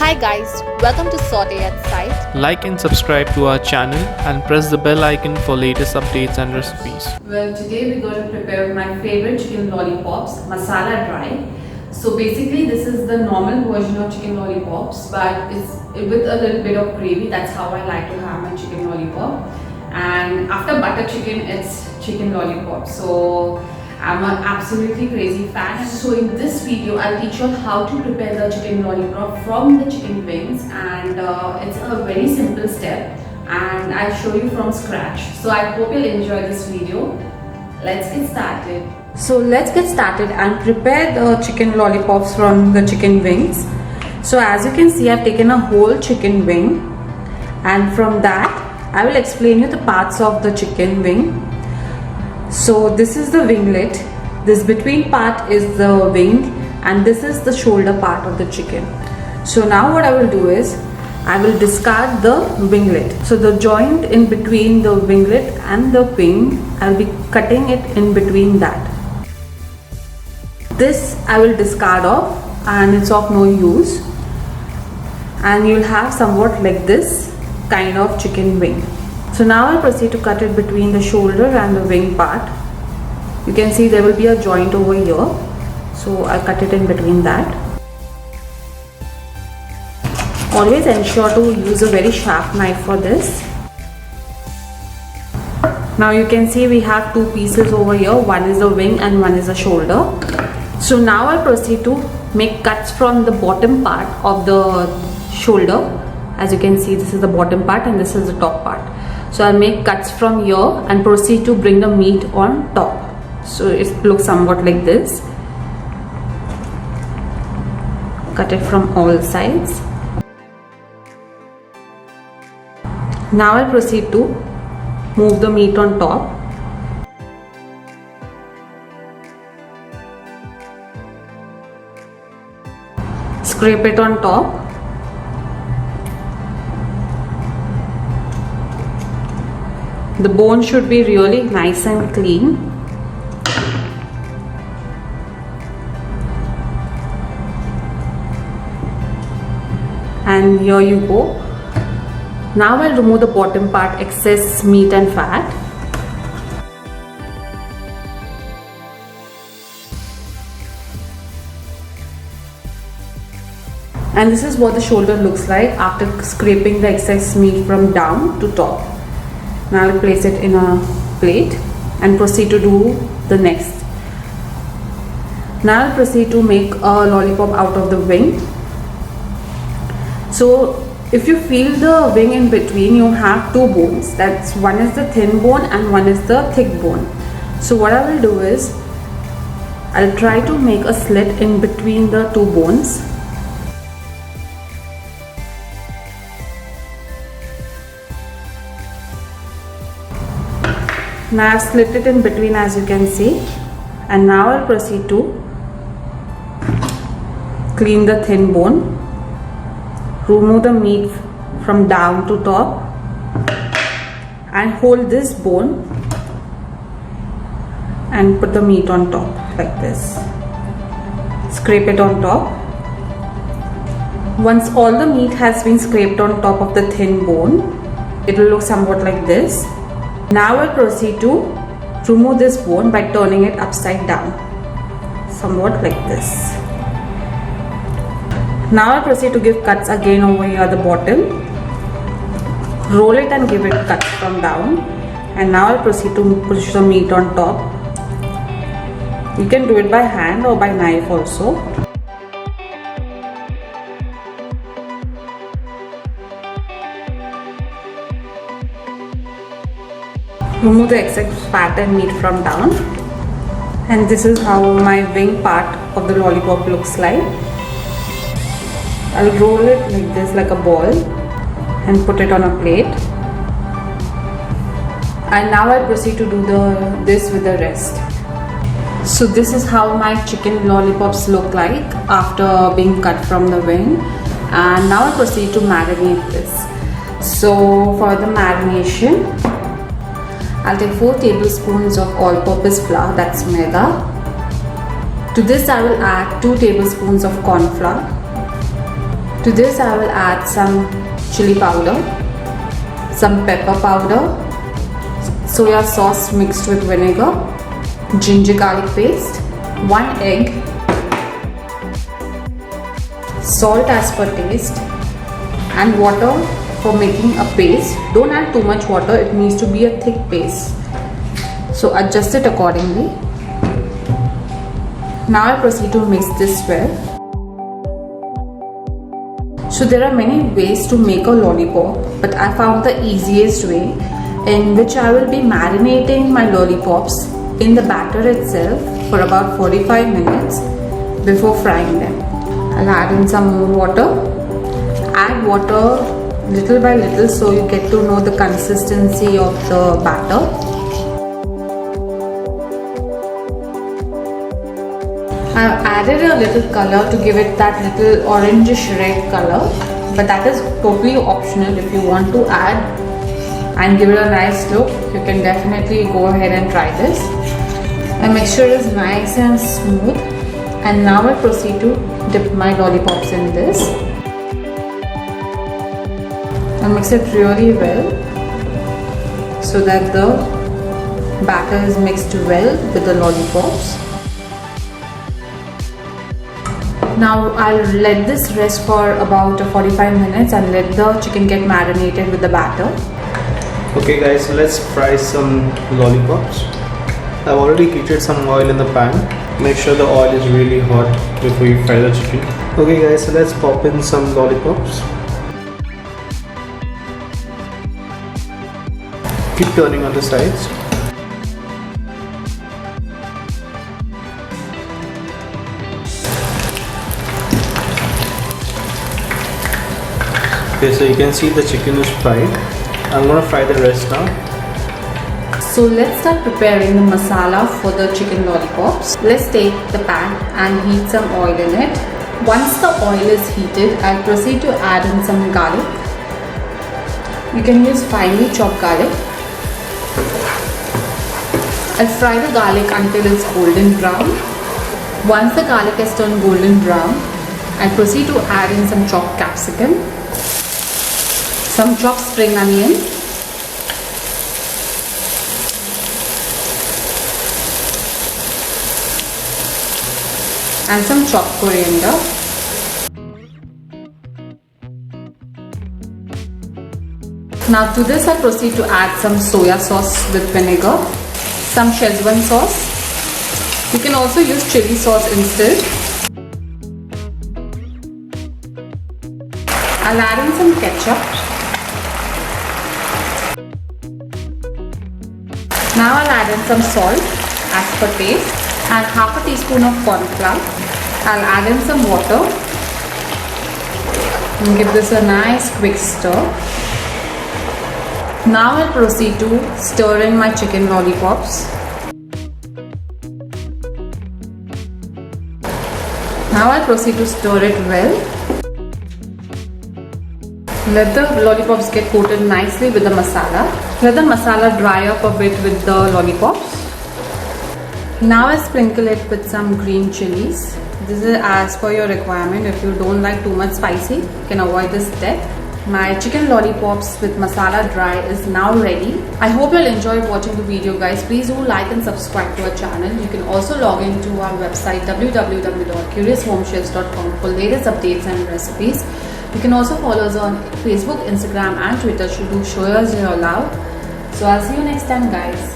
Hi guys, welcome to Saute at Site. Like and subscribe to our channel and press the bell icon for latest updates and recipes. Well, today we're going to prepare my favorite chicken lollipops, masala dry. So basically this is the normal version of chicken lollipops, but it's with a little bit of gravy. That's how I like to have my chicken lollipop. And after butter chicken, it's chicken lollipop. So I'm an absolutely crazy fan. So in this video, I'll teach you how to prepare the chicken lollipop from the chicken wings, and it's a very simple step, and I'll show you from scratch. So I hope you'll enjoy this video. Let's get started. So let's get started and prepare the chicken lollipops from the chicken wings. So as you can see, I've taken a whole chicken wing, and from that I will explain you the parts of the chicken wing. So this is the winglet, this between part is the wing, and this is the shoulder part of the chicken. So now what I will do is I will discard the winglet. So the joint in between the winglet and the wing, I'll be cutting it in between that. This I will discard off, and it's of no use, and you'll have somewhat like this kind of chicken wing. So now I'll proceed to cut it between the shoulder and the wing part. You can see there will be a joint over here, so I'll cut it in between that. Always ensure to use a very sharp knife for this. Now you can see we have two pieces over here, one is the wing and one is the shoulder. So now I'll proceed to make cuts from the bottom part of the shoulder. As you can see, this is the bottom part and this is the top part. So I'll make cuts from here and proceed to bring the meat on top. So it looks somewhat like this. Cut it from all sides. Now I'll proceed to move the meat on top. Scrape it on top. The bone should be really nice and clean. And here you go. Now I'll remove the bottom part, excess meat and fat. And this is what the shoulder looks like after scraping the excess meat from down to top. Now I'll place it in a plate and proceed to do the next. Now I'll proceed to make a lollipop out of the wing. So if you feel the wing in between, you have two bones. That's one is the thin bone and one is the thick bone. So what I will do is I'll try to make a slit in between the two bones. Now I've slit it in between, as you can see, and now I'll proceed to clean the thin bone, remove the meat from down to top, and hold this bone and put the meat on top like this. Scrape it on top. Once all the meat has been scraped on top of the thin bone, it will look somewhat like this. Now I'll proceed to remove this bone by turning it upside down, somewhat like this. Now I'll proceed to give cuts again over here at the bottom. Roll it and give it cuts from down. And now I'll proceed to push the meat on top. You can do it by hand or by knife also. Remove the excess fat and meat from down, and this is how my wing part of the lollipop looks like. I'll roll it like this, like a ball, and put it on a plate. And now I'll proceed to do this with the rest. So this is how my chicken lollipops look like after being cut from the wing. And now I'll proceed to marinate this. So for the marination, I'll take 4 tablespoons of all-purpose flour, that's maida. To this I will add 2 tablespoons of corn flour. To this I will add some chili powder, some pepper powder, soya sauce mixed with vinegar, ginger garlic paste, 1 egg, salt as per taste, and water for making a paste. Don't add too much water, it needs to be a thick paste. So adjust it accordingly. Now I proceed to mix this well. So there are many ways to make a lollipop, but I found the easiest way, in which I will be marinating my lollipops in the batter itself for about 45 minutes before frying them. I'll add in some more water. Add water little by little so you get to know the consistency of the batter. I've added a little color to give it that little orangish red color, but that is totally optional. If you want to add and give it a nice look, you can definitely go ahead and try this. The mixture is nice and smooth, and now I proceed to dip my lollipops in this. I'll mix it really well so that the batter is mixed well with the lollipops. Now I'll let this rest for about 45 minutes and let the chicken get marinated with the batter. Okay guys, so let's fry some lollipops. I've already heated some oil in the pan. Make sure the oil is really hot before you fry the chicken. Okay guys, so let's pop in some lollipops. Keep turning on the sides. Okay, so you can see the chicken is fried. I'm gonna fry the rest now. So let's start preparing the masala for the chicken lollipops. Let's take the pan and heat some oil in it. Once the oil is heated, I'll proceed to add in some garlic. You can use finely chopped garlic. I'll fry the garlic until it's golden brown. Once the garlic has turned golden brown, I'll proceed to add in some chopped capsicum, some chopped spring onion, and some chopped coriander. Now to this I proceed to add some soya sauce with vinegar, some Szechuan sauce. You can also use chili sauce instead. I'll add in some ketchup. Now I'll add in some salt as per taste and half a teaspoon of corn flour. I'll add in some water and give this a nice quick stir. Now I'll proceed to stir in my chicken lollipops. Now I'll proceed to stir it well. Let the lollipops get coated nicely with the masala. Let the masala dry up a bit with the lollipops. Now I sprinkle it with some green chilies. This is as per your requirement. If you don't like too much spicy, you can avoid this step. My chicken lollipops with masala dry is now ready. I hope you'll enjoy watching the video guys. Please do like and subscribe to our channel. You can also log into our website www.curioushomechefs.com for latest updates and recipes. You can also follow us on Facebook, Instagram and Twitter should you show us your love. So I'll see you next time guys.